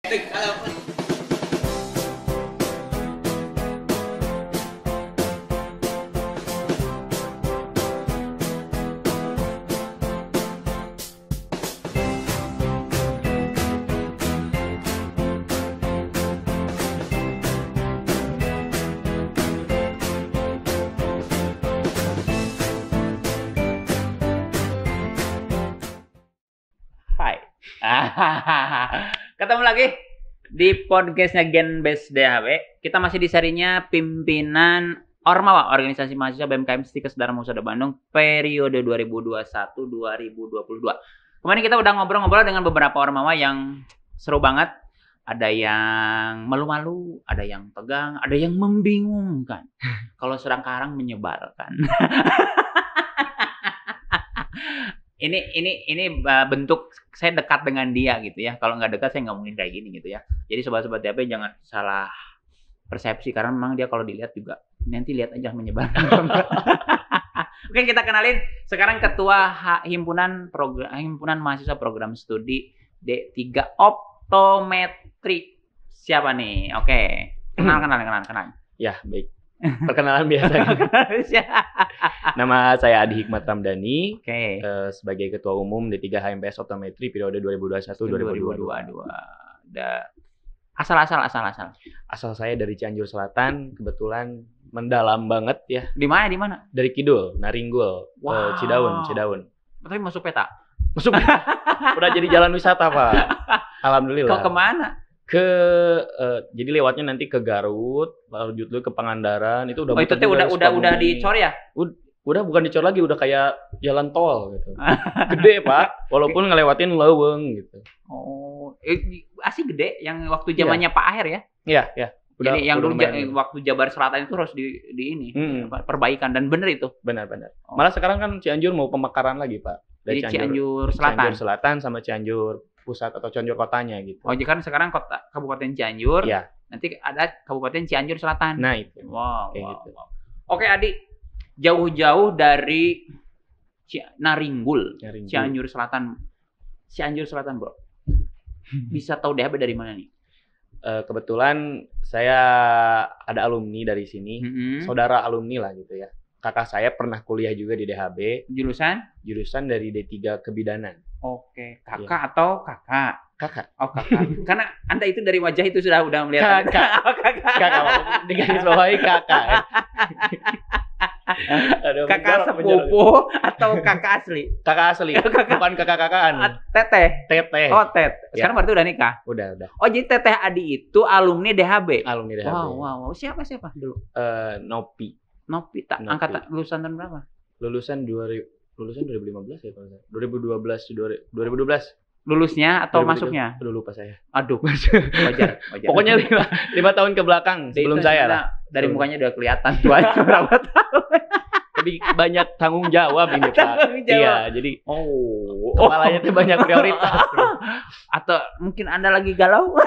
Hai. Ketemu lagi di podcastnya Genbes DHB. Kita masih di serinya pimpinan Ormawa, Organisasi Mahasiswa BMKM Stikes Dharma Husada Bandung periode 2021-2022. Kemarin kita udah ngobrol-ngobrol dengan beberapa Ormawa yang seru banget. Ada yang malu-malu, ada yang tegang, ada yang membingungkan. Kalau serang karang menyebalkan. Ini bentuk saya dekat dengan dia gitu ya. Kalau nggak dekat saya nggak mungkin kayak gini gitu ya. Jadi sobat-sobat DHB jangan salah persepsi karena memang dia kalau dilihat juga nanti lihat aja menyebalkan. Oke, kita kenalin sekarang ketua himpunan mahasiswa program studi D3 Optometri. Siapa nih? Oke. Kenal. Ya, baik. Perkenalan biasa. Nama saya Adi Hikmat Ramdhani. Oke. Sebagai Ketua Umum D3 HMPS Optometri periode 2021-2022. Asal. Asal saya dari Cianjur Selatan, kebetulan mendalam banget ya. Di mana? Dari Kidul, Naringgul, Wow. Cidaun. Tapi masuk peta. Masuk. Udah jadi jalan wisata, Pak. Alhamdulillah. Kok kemana? Jadi lewatnya nanti ke Garut, lalu dulu ke Pangandaran, itu udah. Oh, itu teh udah dicor ya? Udah bukan dicor lagi, udah kayak jalan tol gitu. Gede, Pak, walaupun ngelewatin Leuweung gitu. Oh, asli gede yang waktu zamannya Pak Aher ya? Iya. Jadi yang dulu waktu Jabar Selatan itu harus di ini perbaikan dan bener itu. Benar. Oh. Malah sekarang kan Cianjur mau pemekaran lagi, Pak. Dari Cianjur Selatan. Cianjur Selatan sama Cianjur Pusat atau Cianjur kotanya gitu. Oh, jadi kan sekarang Kabupaten Cianjur. Iya. Nanti ada Kabupaten Cianjur Selatan. Nah, itu. Wow. Gitu. Oke, Adi. Jauh-jauh dari Naringgul, Cianjur Selatan, Bro. Bisa tahu DHB dari mana nih? Kebetulan saya ada alumni dari sini, saudara alumni lah gitu ya. Kakak saya pernah kuliah juga di DHB. Jurusan dari D3 Kebidanan. Oke, kakak ya. Atau kakak? Kakak. Oh, kakak. Karena Anda itu dari wajah itu sudah melihat. Kakak. Dengan bawahi kakak. Ya. Aduh, kakak sepupu atau kakak asli? Kakak asli, bukan kakak-kakaan. Teteh. Oh, sekarang berarti udah nikah? Udah. Oh, jadi Teteh Adi itu alumni DHB? Alumni DHB. Wow. Siapa dulu? Nopi tak angkatan lulusan tahun berapa? Lulusan 2015 ya kalau saya. 2012. Lulusnya atau 2013. Udah masuknya? lupa saya. Aduh. Wajar. Pokoknya 5 tahun ke belakang sebelum saya lah. Dari mukanya udah kelihatan tua berapa tahun. Tapi banyak tanggung jawab ini, Pak. Iya, jadi kepalanya tuh banyak prioritas. Atau mungkin Anda lagi galau?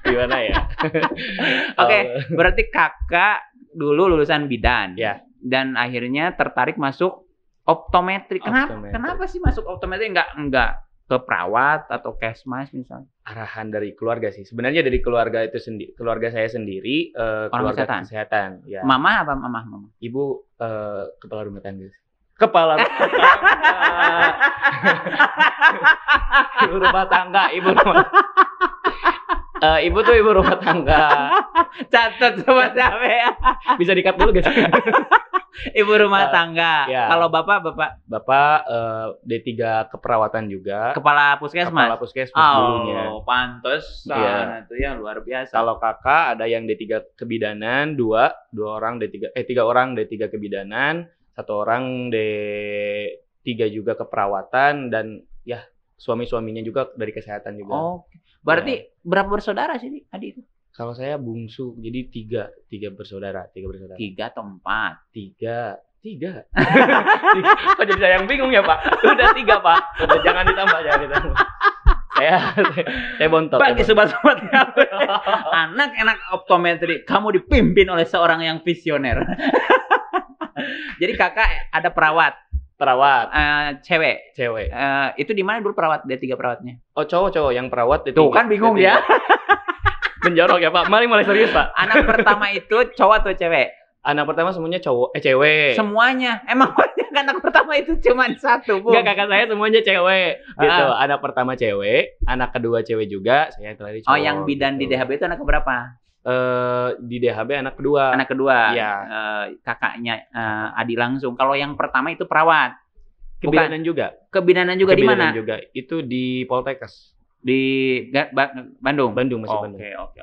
Gimana ya? Oke, berarti kakak dulu lulusan bidan. Ya. Dan akhirnya tertarik masuk optometri. Kenapa sih masuk optometri? Enggak ke perawat atau kesmas misalnya? Arahan dari keluarga sih. Sebenarnya dari keluarga itu sendiri, keluarga saya sendiri, keluarga kesehatan. Ya. Mama apa mama? Ibu kepala rumah tangga. Ibu tuh ibu rumah tangga. Catat sobat DHB. Bisa di-cut dulu guys. Ibu rumah tangga. Ya. Kalau bapak D3 keperawatan juga. Kepala puskesmas dulunya. Oh, pantes. Iya. Itu yang luar biasa. Kalau kakak ada yang D3 kebidanan, 3 orang D3 kebidanan, 1 orang D3 juga keperawatan dan ya suami-suaminya juga dari kesehatan juga. Oh. Berarti berapa bersaudara sih Adi itu? Kalau saya bungsu, jadi tiga bersaudara. 3 atau 4? 3. Kok jadi saya yang bingung ya, Pak? Udah 3, Pak. Udah jangan ditambah. Saya bontot. Bagi sobat-sobat anak-anak optometri, kamu dipimpin oleh seorang yang visioner. Jadi kakak ada perawat. Perawat, Cewek. cewek. Itu di mana dulu perawat? D3 perawatnya. Oh, cowok yang perawat D3. Tuh kan bingung D3. dia. Menjorok ya Pak. Mulai serius Pak. Anak pertama itu cowok atau cewek? Anak pertama semuanya cewek. Semuanya. Emang banyak anak pertama itu cuma satu, Bu. Enggak, kakak saya semuanya cewek. Gitu. Anak pertama cewek, anak kedua cewek juga, saya terakhir cowok. Oh, yang bidan gitu. di DHB itu anak keberapa? Di DHB anak kedua. Anak kedua. Iya. Kakaknya Adi langsung. Kalau yang pertama itu perawat. Kebidanan juga. Kebidanan juga di mana? Kebidanan juga. Itu di Poltekkes. Di Bandung. Bandung masih Bandung. Oke.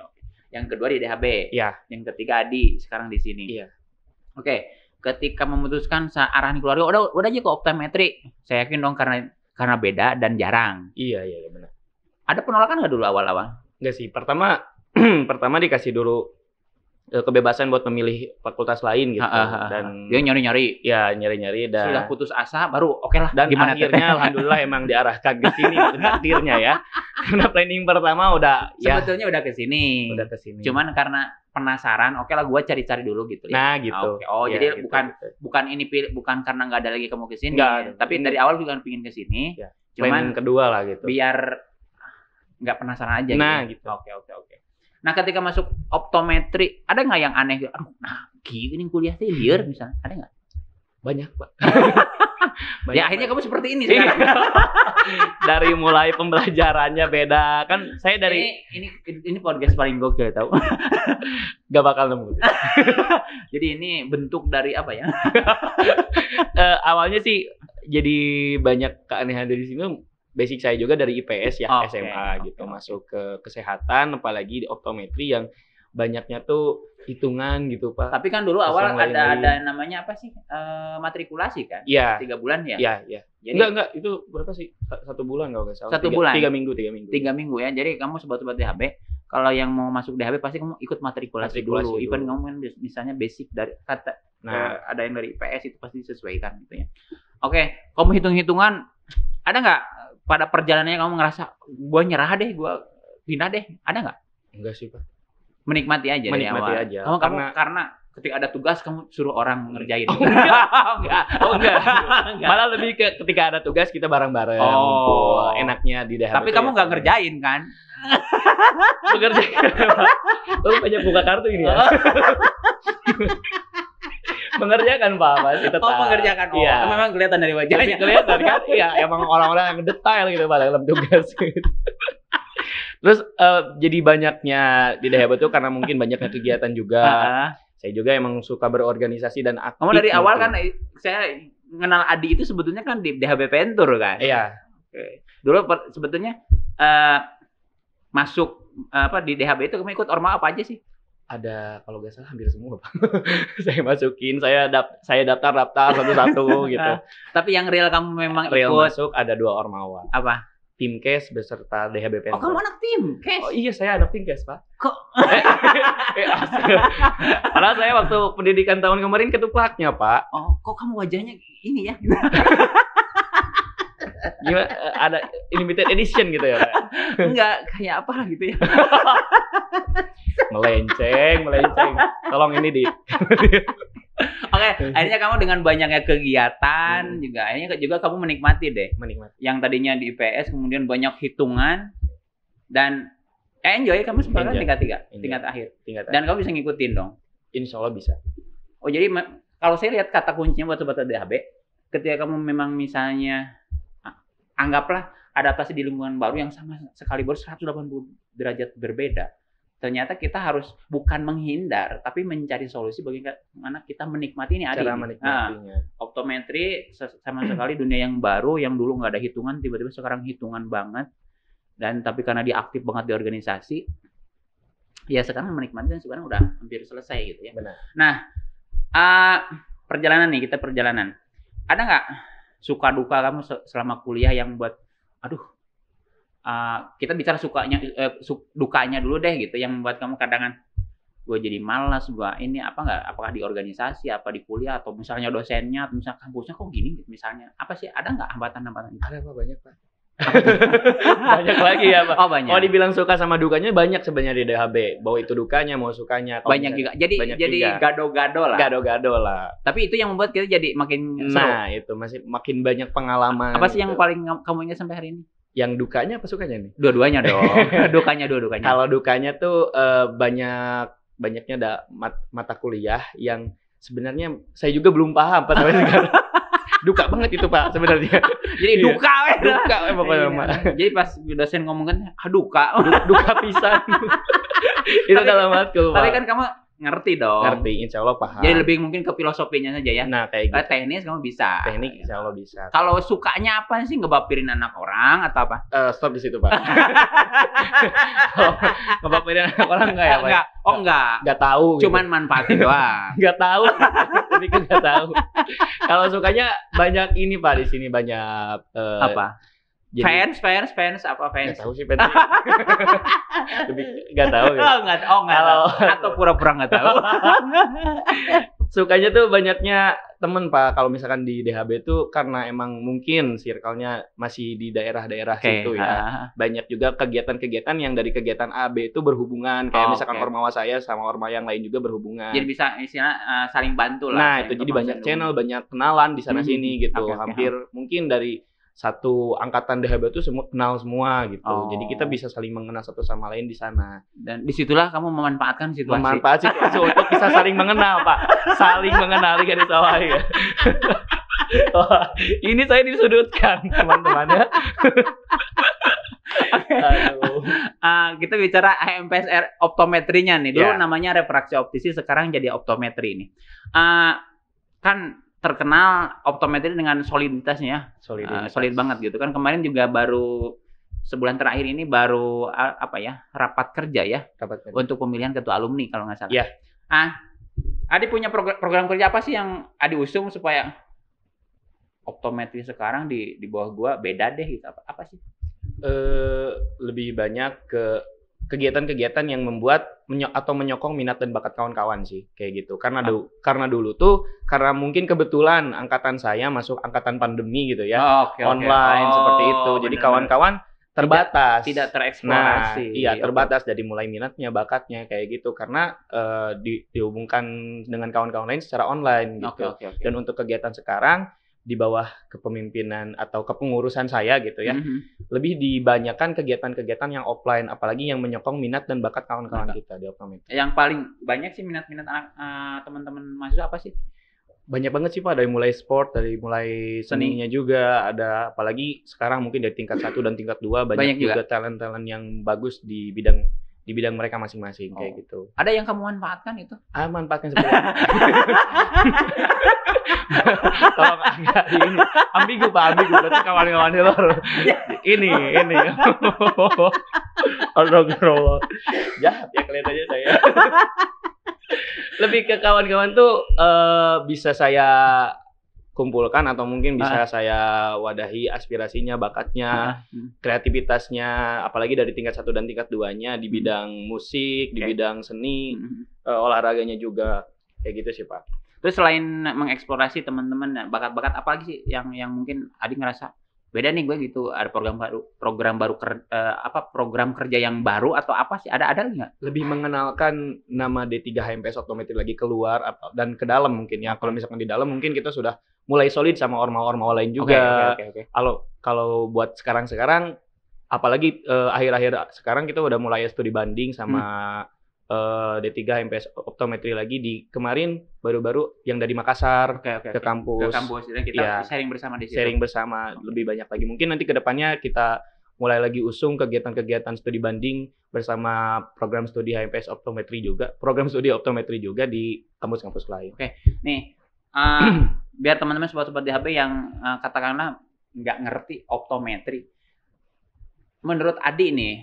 Yang kedua di DHB. Iya. Yang ketiga Adi sekarang di sini. Iya. Oke. Ketika memutuskan arahan keluarga, udah aja ke optometri. Saya yakin dong karena beda dan jarang. Iya benar. Ada penolakan nggak dulu awal-awal? Enggak sih. Pertama dikasih dulu kebebasan buat memilih fakultas lain gitu. Dan dia nyari-nyari. Ya, nyari-nyari dan sudah putus asa baru oke lah. Dan gimana akhirnya alhamdulillah emang diarahkan ke sini takdirnya ya. Karena planning pertama udah sebetulnya udah ke sini. Udah ke sini. Cuman karena penasaran, oke lah gua cari-cari dulu gitu ya. Nah, gitu. Oh, ya, jadi gitu, bukan ini bukan karena nggak ada lagi kamu ke sini. Enggak, tapi dari awal juga pingin ke sini. Ya. Cuman kedua lah gitu. Biar nggak penasaran aja gitu. Oke. Nah, ketika masuk optometri, ada nggak yang aneh? Aduh, gini kuliah teh liar misalnya. Ada nggak? Banyak, Pak. Ya, akhirnya kamu seperti ini sekarang. Dari mulai pembelajarannya beda. Kan saya dari ini podcast paling gokil tahu. Gak bakal nemu. Jadi ini bentuk dari apa ya? Awalnya sih jadi banyak keanehan dari sini. Basic saya juga dari IPS ya, SMA gitu. Masuk ke kesehatan, apalagi di optometri yang banyaknya tuh hitungan gitu Pak. Tapi kan dulu awal ada namanya apa sih? Matrikulasi kan? Iya. 3 bulan ya? Iya. Jadi, enggak, itu berapa sih? 1 bulan kalau nggak salah. 1 bulan? 3 minggu. 3 minggu ya. Jadi kamu sobat-sobat DHB, kalau yang mau masuk DHB pasti kamu ikut matrikulasi dulu. Even kamu kan misalnya basic dari kata, ada yang dari IPS itu pasti disesuaikan gitu ya. Oke, kamu hitung-hitungan, ada nggak pada perjalanannya kamu ngerasa gua nyerah deh, gua pindah deh, ada nggak? Enggak sih Pak. Menikmati aja dari awal. Aja. Kamu karena ketika ada tugas kamu suruh orang ngerjain. Enggak. Malah lebih ke ketika ada tugas kita bareng-bareng. Enaknya di DHB. Tapi kamu nggak ngerjain kan? Mengerjakan. Lu banyak buka kartu ini ya. Mengerjakan Pak, masih tetap. Mengerjakan. Iya. Memang kelihatan dari wajahnya. Kelihatan kan? Iya, emang orang-orang yang detail gitu Pak dalam tugas. Terus jadi banyaknya di DHB itu karena mungkin banyaknya kegiatan juga. Saya juga emang suka berorganisasi dan aktif. Kamu dari awal kan saya mengenal Adi itu sebetulnya kan di DHB Pentur kan? Iya. Oke. Dulu sebetulnya masuk di DHB itu kamu ikut orma apa aja sih? Ada kalau nggak salah hampir semua Pak. Saya masukin, saya daftar satu-satu gitu. Tapi yang real kamu memang real ikut masuk ada 2 ormawa. Apa? Timkes beserta DHB Pentur. Oh, kamu anak Timkes? Oh iya, saya anak Timkes Pak. Kok? Karena saya waktu pendidikan tahun kemarin ketuplaknya Pak. Oh, kok kamu wajahnya ini ya? Gimana, ada limited edition gitu ya Pak? Enggak, kayak apa gitu ya. Melenceng. Tolong ini di. Oke, akhirnya kamu dengan banyaknya kegiatan juga, akhirnya juga kamu menikmati deh. Yang tadinya di IPS kemudian banyak hitungan dan enjoy kamu sebenarnya tingkat akhir. Dan kamu bisa ngikutin dong. Insya Allah bisa. Oh jadi kalau saya lihat kata kuncinya buat sobat DHB, ketika kamu memang misalnya anggaplah adaptasi di lingkungan baru yang sama sekali baru 180 derajat berbeda. Ternyata kita harus bukan menghindar, tapi mencari solusi bagaimana kita menikmati ini. Cara menikmatinya. Optometri sama sekali dunia yang baru, yang dulu nggak ada hitungan, tiba-tiba sekarang hitungan banget. Dan tapi karena dia aktif banget di organisasi, ya sekarang menikmati dan sekarang udah hampir selesai gitu ya. Benar. Nah, perjalanan. Ada nggak suka duka kamu selama kuliah yang buat, kita bicara dukanya dulu deh gitu, yang membuat kamu kadang gue jadi malas, apakah di organisasi, apa di kuliah, atau misalnya dosennya, atau misalnya kampusnya kok gini gitu, misalnya apa sih, ada nggak hambatan-hambatan? Ada Pak, banyak Pak. Banyak lagi ya, Pak. Oh, banyak. Kalau dibilang suka sama dukanya banyak sebenarnya di DHB. Mau itu dukanya, mau sukanya. Kalau Banyak juga. misalnya- Jadi banyak jadi juga. gado-gado lah. Gado-gado lah. Tapi itu yang membuat kita jadi makin seru. Nah, itu masih makin banyak pengalaman. Apa sih yang gitu. paling kamu ingat sampai hari ini? Yang dukanya apa sukanya nih? Dua-duanya dong. Dukanya. Kalau dukanya tuh banyaknya ada mata kuliah yang sebenarnya saya juga belum paham Pak sampai sekarang. Duka banget itu Pak sebenarnya. Jadi Iya. duka weh. Duka pokoknya Iya. Pak. Jadi pas dosen ngomong kan, duka. Duka pisan. Itu dalam matkul Pak. Tapi kan kamu ngerti dong. Ngerti, insya Allah paham. Jadi lebih mungkin ke filosofinya saja ya. Nah kayak gitu. Teknis kamu bisa. Teknik insya Allah bisa. Kalau sukanya apa sih, ngebapirin anak orang atau apa? Stop di situ Pak. Ngebaperin anak orang enggak ya Pak? Enggak. Oh enggak. Enggak tahu. Gitu. Cuman manfaatin doang. Nggak tahu, tapi kan nggak tahu. Kalau sukanya banyak ini Pak di sini banyak Apa? jadi- Fans apa Nggak fans? tahu sih fans. Lebih nggak tahu ya. Enggak tahu. Kalau- Atau pura-pura enggak tahu. Sukanya tuh banyaknya temen Pak. Kalau misalkan di DHB tuh karena emang mungkin circle-nya masih di daerah-daerah situ ya. Banyak juga kegiatan-kegiatan yang dari kegiatan A B itu berhubungan. Kayak Oh, misalkan oke. ormawa saya sama ormawa yang lain juga berhubungan. Jadi bisa istilah saling bantu lah. Nah, saling itu jadi promosi banyak dulu. channel, banyak kenalan di sana sini gitu. Oke, oke. Hampir mungkin dari satu angkatan DHB itu semua kenal semua gitu. Oh. Jadi kita bisa saling mengenal satu sama lain di sana. Dan disitulah kamu memanfaatkan situasi. Memanfaat situasi untuk bisa saling mengenal, Pak. Saling mengenali garis bawah ya. Wah, ini saya disudutkan, teman-teman ya. Aduh. Kita bicara HMPSR optometrinya nih. Dulu Ya. namanya refraksi optisi, sekarang jadi optometri nih. Kan terkenal optometri dengan soliditasnya ya. Solid banget gitu kan. Kemarin juga baru sebulan terakhir ini baru rapat kerja ya Dapat untuk pemilihan ketua alumni kalau nggak salah. Iya. Adi punya program kerja apa sih yang Adi usung supaya optometri sekarang di bawah gua beda deh gitu, apa sih? Lebih banyak ke kegiatan-kegiatan yang membuat atau menyokong minat dan bakat kawan-kawan sih kayak gitu. Karena dulu tuh karena mungkin kebetulan angkatan saya masuk angkatan pandemi gitu ya. Oke. Online seperti itu. Jadi benar-benar. kawan-kawan terbatas. Tidak Nah, tereksplorasi. iya Oke. terbatas dari mulai minatnya, bakatnya kayak gitu karena dihubungkan dengan kawan-kawan lain secara online gitu. Oke. Dan untuk kegiatan sekarang di bawah kepemimpinan atau kepengurusan saya gitu ya, lebih dibanyakan kegiatan-kegiatan yang offline, apalagi yang menyokong minat dan bakat kawan-kawan kita di optometri. Yang paling banyak sih minat-minat teman-teman mahasiswa apa sih? Banyak banget sih Pak, dari mulai sport, dari mulai seninya juga, ada apalagi sekarang mungkin dari tingkat 1 dan tingkat 2 banyak juga talent-talent yang bagus di bidang mereka masing-masing kayak gitu. Ada yang kamu manfaatkan itu? Manfaatkan seperti apa? Tolong agak ini ambigu Pak, ambigu berarti kawan-kawan di luar. Ini. Astagfirullah. Jahat ya kelihatannya saya. Lebih ke kawan-kawan tuh bisa saya kumpulkan atau mungkin bisa saya wadahi aspirasinya, bakatnya, kreativitasnya, apalagi dari tingkat 1 dan tingkat 2-nya di bidang musik, di bidang seni, olahraganya juga kayak gitu sih Pak. Terus selain mengeksplorasi teman-teman bakat-bakat apa lagi sih yang mungkin Adi ngerasa beda nih gue gitu, ada program kerja yang baru atau apa sih, ada nggak? Lebih mengenalkan nama D3 HMPS Optometri lagi keluar dan ke dalam mungkin ya. Kalau misalkan di dalam mungkin kita sudah mulai solid sama ormawa-ormawa lain juga. Oke. Kalau buat sekarang apalagi akhir-akhir sekarang kita udah mulai studi banding sama D3 HMPS Optometri lagi di kemarin baru-baru yang dari Makassar ke kampus. Ke kampus dan kita sharing bersama di situ. Sharing bersama lebih banyak lagi. Mungkin nanti ke depannya kita mulai lagi usung kegiatan-kegiatan studi banding bersama program studi HMPS Optometri juga, program studi optometri juga di kampus-kampus lain. Oke. Nih, biar teman-teman sobat-sobat DHB yang katakanlah nggak ngerti optometri. Menurut Adi nih,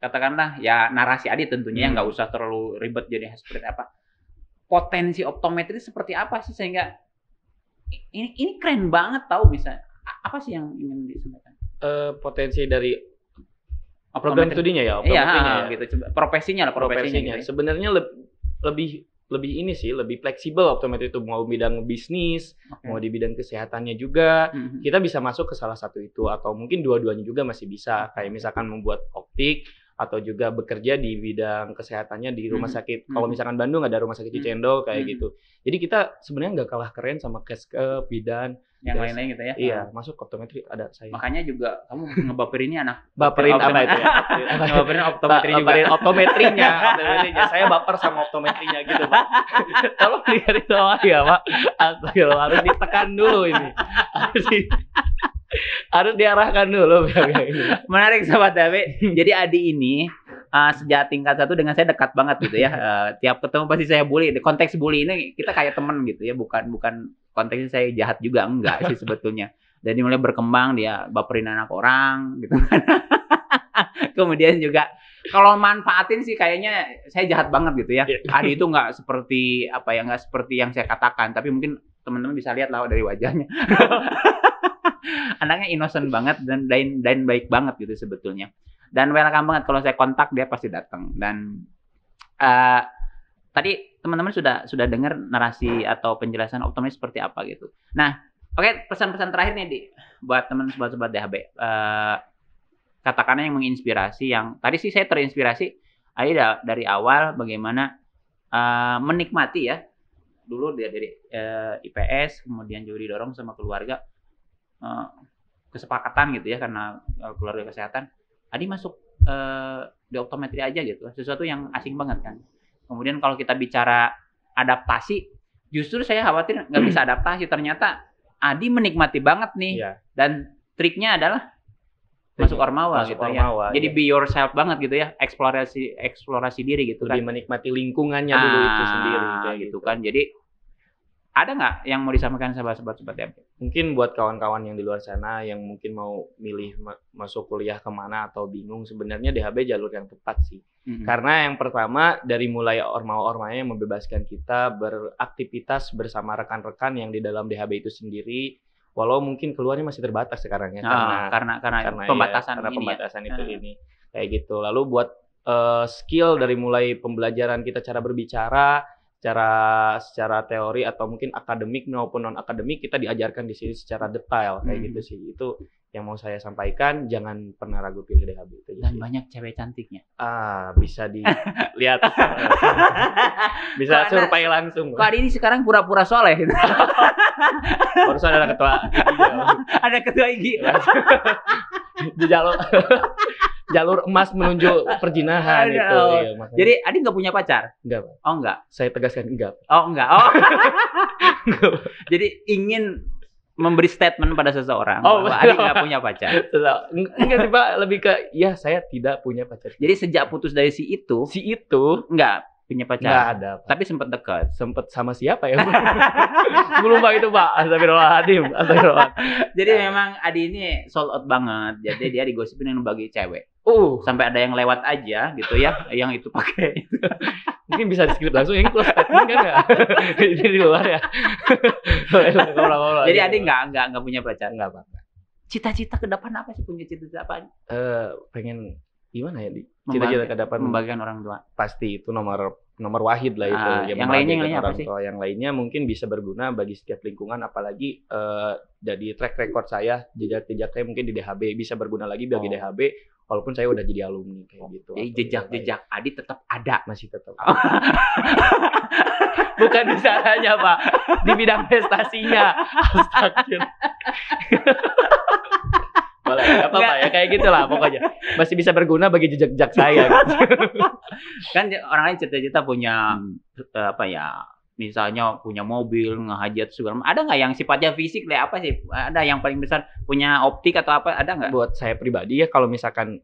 katakanlah ya narasi Adi tentunya nggak usah terlalu ribet jadi seperti apa. Potensi optometri seperti apa sih sehingga ini keren banget tahu bisa. Apa sih yang ingin disampaikan? Potensi dari program studinya ya, Iya, gitu. Profesinya. Sebenarnya lebih lebih ini sih, lebih fleksibel optometri itu, mau bidang bisnis, mau di bidang kesehatannya juga, kita bisa masuk ke salah satu itu, atau mungkin dua-duanya juga masih bisa, kayak misalkan membuat optik atau juga bekerja di bidang kesehatannya di rumah sakit. Kalau misalkan Bandung ada rumah sakit Cicendo kayak gitu. Jadi kita sebenarnya nggak kalah keren sama Keskep, Bidan, yang lain-lain gitu ya. Iya, masuk optometri ada saya. Makanya juga kamu ngebaperinnya anak. Baperin apa itu ya? Ngebaperin optometri juga. Baperin optometrinya. Saya baper sama optometrinya gitu, Pak. Tolong digaris bawahi ya, Pak. Astagfirullah, harus ditekan dulu ini. Harus diarahkan dulu. Menarik Sobat DHB. Jadi Adi ini sejak tingkat 1 dengan saya dekat banget gitu ya. Tiap ketemu pasti saya bully. Konteks bully ini kita kayak temen gitu ya, bukan konteksnya saya jahat juga, enggak sih sebetulnya. Dan mulai berkembang, dia baperin anak orang gitu kan. Kemudian juga kalau manfaatin sih kayaknya saya jahat banget gitu ya. Adi itu nggak seperti apa ya, nggak seperti yang saya katakan, tapi mungkin teman-teman bisa lihat lah dari wajahnya. Anaknya innocent banget dan baik banget gitu sebetulnya. Dan welcome banget, kalau saya kontak dia pasti datang. Dan tadi teman-teman sudah dengar narasi atau penjelasan optometri seperti apa gitu. Nah, oke, pesan-pesan terakhir nih buat teman sobat-sobat DHB. Katakanlah yang menginspirasi, yang tadi sih saya terinspirasi dari awal bagaimana menikmati ya. Dulu dia dari IPS, kemudian juga didorong sama keluarga, kesepakatan gitu ya, karena keluarga kesehatan. Adi masuk di optometri aja gitu, sesuatu yang asing banget kan. Kemudian kalau kita bicara adaptasi, justru saya khawatir nggak bisa adaptasi. Ternyata Adi menikmati banget nih. Iya. Dan triknya adalah masuk Ormawa gitu ya. Jadi be yourself banget gitu ya, eksplorasi diri gitu. Lebih kan. Menikmati lingkungannya dulu itu sendiri kayak gitu kan. Jadi ada nggak yang mau disampaikan sahabat-sahabat DHB? Mungkin buat kawan-kawan yang di luar sana yang mungkin mau milih masuk kuliah kemana atau bingung, sebenarnya DHB jalur yang tepat sih. Karena yang pertama dari mulai ormawa-ormanya yang membebaskan kita beraktivitas bersama rekan-rekan yang di dalam DHB itu sendiri. Walau mungkin keluarnya masih terbatas sekarang ya, karena pembatasan, karena pembatasan itu ini kayak gitu. Lalu buat skill dari mulai pembelajaran kita cara berbicara, secara teori atau mungkin akademik maupun non akademik, kita diajarkan di sini secara detail kayak gitu sih. Itu yang mau saya sampaikan, jangan pernah ragu pilih DHB itu. Dan banyak cewek cantiknya. Bisa dilihat. Bisa survei langsung. Kok ini sekarang pura-pura soleh gitu. Barusan ada ketua IG. Ada ketua IG. Di jalur emas menuju perjinahan itu. Iya, jadi Adi nggak punya pacar? Enggak, Pak. Oh enggak. Saya tegaskan enggak. Oh enggak. Oh. Jadi ingin memberi statement pada seseorang bahwa Adi nggak punya pacar. Enggak sih, Pak, lebih ke ya saya tidak punya pacar. Jadi sejak putus dari si itu enggak punya pacar. Enggak ada, Pak. Tapi sempat dekat. Sempat sama siapa ya? Belum Pak itu, Pak. Astagfirullahaladzim. Jadi memang Adi ini sold out banget. Jadi dia digosipin yang bagi cewek. Sampai ada yang lewat aja gitu ya, yang itu pakai. Mungkin bisa di-skip langsung, ini close statement kan enggak? Ini di luar ya. Jadi Adi enggak punya pacar. Enggak, Pak. Cita-cita ke depan apa sih? Punya cita-cita apa? Pengen gimana ya, cita-cita ke depan membagikan orang tua. Pasti itu nomor wahid lah itu. Yang lainnya apa sih? Yang lainnya mungkin bisa berguna bagi setiap lingkungan, apalagi dari track record saya, jejak saya mungkin di DHB bisa berguna lagi bagi DHB, walaupun saya udah jadi alumni kayak gitu. Jadi jejak Adi tetap ada. Masih tetap. Bukan di sananya, Pak, di bidang prestasinya. Astagfirullah. Apa ya, kayak gitulah pokoknya. Masih bisa berguna bagi jejak-jejak saya gitu. Kan orang lain cita-cita punya apa ya, misalnya punya mobil, ngehajat segala macam. Ada nggak yang sifatnya fisik kayak apa sih? Ada yang paling besar punya optik atau apa, ada nggak? Buat saya pribadi ya, kalau misalkan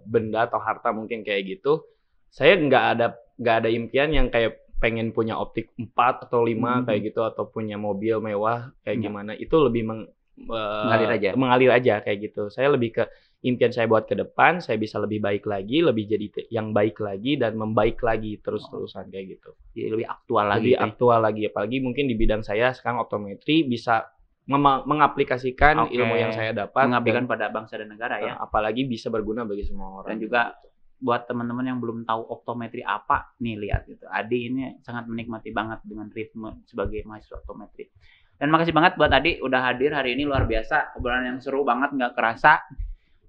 benda atau harta mungkin kayak gitu, saya nggak ada impian yang kayak pengen punya optik 4 atau 5 kayak gitu, atau punya mobil mewah kayak gimana. Itu lebih mengalir aja kayak gitu. Saya lebih ke impian saya buat ke depan, saya bisa lebih baik lagi, lebih jadi yang baik lagi dan membaik lagi terus-terusan kayak gitu. Jadi lebih aktual lagi. Lebih aktual lagi, apalagi mungkin di bidang saya sekarang optometri bisa mengaplikasikan ilmu yang saya dapat, mengabdikan pada bangsa dan negara ya. Apalagi bisa berguna bagi semua orang. Dan juga buat teman-teman yang belum tahu optometri apa, nih lihat gitu. Adi ini sangat menikmati banget dengan ritme sebagai mahasiswa optometri. Dan makasih banget buat Adi udah hadir hari ini, luar biasa, obrolan yang seru banget, nggak kerasa.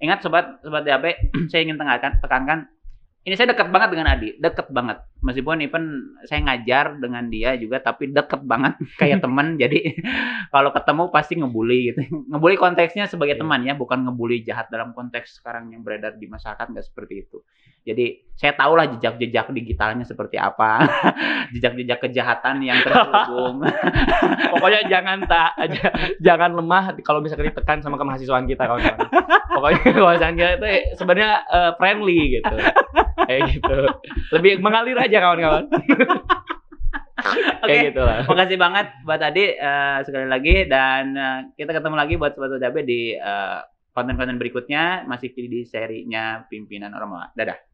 Ingat sobat DAP, saya ingin tekankan, ini saya dekat banget dengan Adi, deket banget. Meskipun even saya ngajar dengan dia juga, tapi deket banget kayak teman. Jadi kalau ketemu pasti ngebully gitu. Ngebully konteksnya sebagai teman ya, bukan ngebully jahat dalam konteks sekarang yang beredar di masyarakat, nggak seperti itu. Jadi saya tahulah jejak-jejak digitalnya seperti apa, jejak-jejak kejahatan yang terhubung. Pokoknya jangan lemah kalau misalkan ditekan sama kemahasiswaan kita, kawan-kawan. Pokoknya kemahasiswaan kita itu sebenarnya friendly gitu. Kayak gitu. Lebih mengalir aja, kawan-kawan. Kayak gitu lah. Makasih banget buat Adi sekali lagi, dan kita ketemu lagi buat Sobat DAP di konten-konten berikutnya, masih di serinya Pimpinan Ormawa. Dadah.